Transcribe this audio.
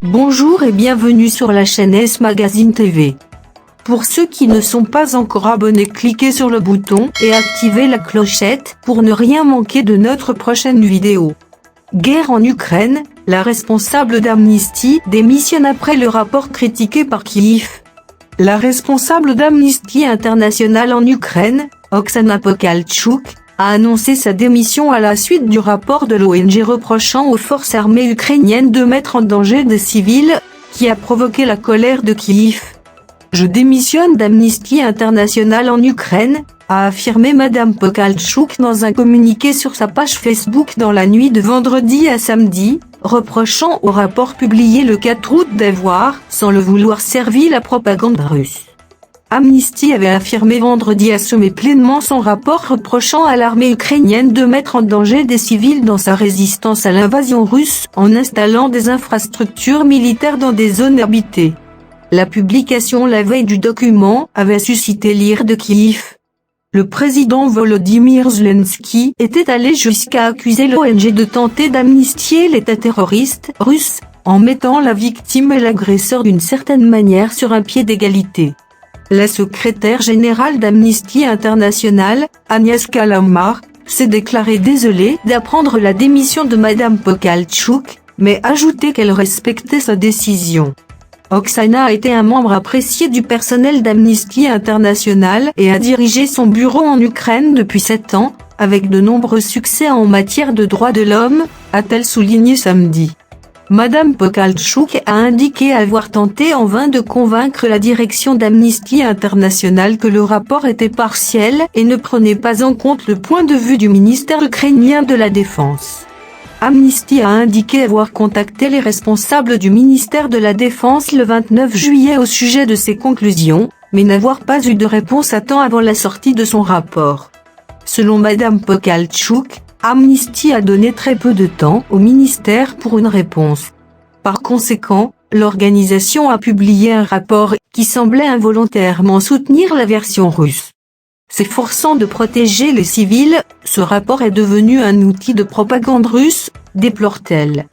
Bonjour et bienvenue sur la chaîne S Magazine TV. Pour ceux qui ne sont pas encore abonnés, cliquez sur le bouton et activez la clochette pour ne rien manquer de notre prochaine vidéo. Guerre en Ukraine, la responsable d'Amnesty démissionne après le rapport critiqué par Kiev. La responsable d'Amnesty International en Ukraine, Oksana Pokaltchouk, a annoncé sa démission à la suite du rapport de l'ONG reprochant aux forces armées ukrainiennes de mettre en danger des civils, qui a provoqué la colère de Kiev. « Je démissionne d'Amnesty International en Ukraine », a affirmé Madame Pokaltchouk dans un communiqué sur sa page Facebook dans la nuit de vendredi à samedi, reprochant au rapport publié le 4 août d'avoir, sans le vouloir, servi la propagande russe. Amnesty avait affirmé vendredi assumer pleinement son rapport reprochant à l'armée ukrainienne de mettre en danger des civils dans sa résistance à l'invasion russe en installant des infrastructures militaires dans des zones habitées. La publication la veille du document avait suscité l'ire de Kiev. Le président Volodymyr Zelensky était allé jusqu'à accuser l'ONG de tenter d'amnistier l'État terroriste russe, en mettant la victime et l'agresseur d'une certaine manière sur un pied d'égalité. La secrétaire générale d'Amnesty International, Agnieszka Lamar, s'est déclarée désolée d'apprendre la démission de Madame Pokaltchouk, mais ajouté qu'elle respectait sa décision. Oksana a été un membre apprécié du personnel d'Amnesty International et a dirigé son bureau en Ukraine depuis 7 ans, avec de nombreux succès en matière de droits de l'homme, a-t-elle souligné samedi. Madame Pokaltchouk a indiqué avoir tenté en vain de convaincre la direction d'Amnesty International que le rapport était partiel et ne prenait pas en compte le point de vue du ministère ukrainien de la Défense. Amnesty a indiqué avoir contacté les responsables du ministère de la Défense le 29 juillet au sujet de ses conclusions, mais n'avoir pas eu de réponse à temps avant la sortie de son rapport. Selon Madame Pokaltchouk, Amnesty a donné très peu de temps au ministère pour une réponse. Par conséquent, l'organisation a publié un rapport qui semblait involontairement soutenir la version russe. S'efforçant de protéger les civils, ce rapport est devenu un outil de propagande russe, déplore-t-elle.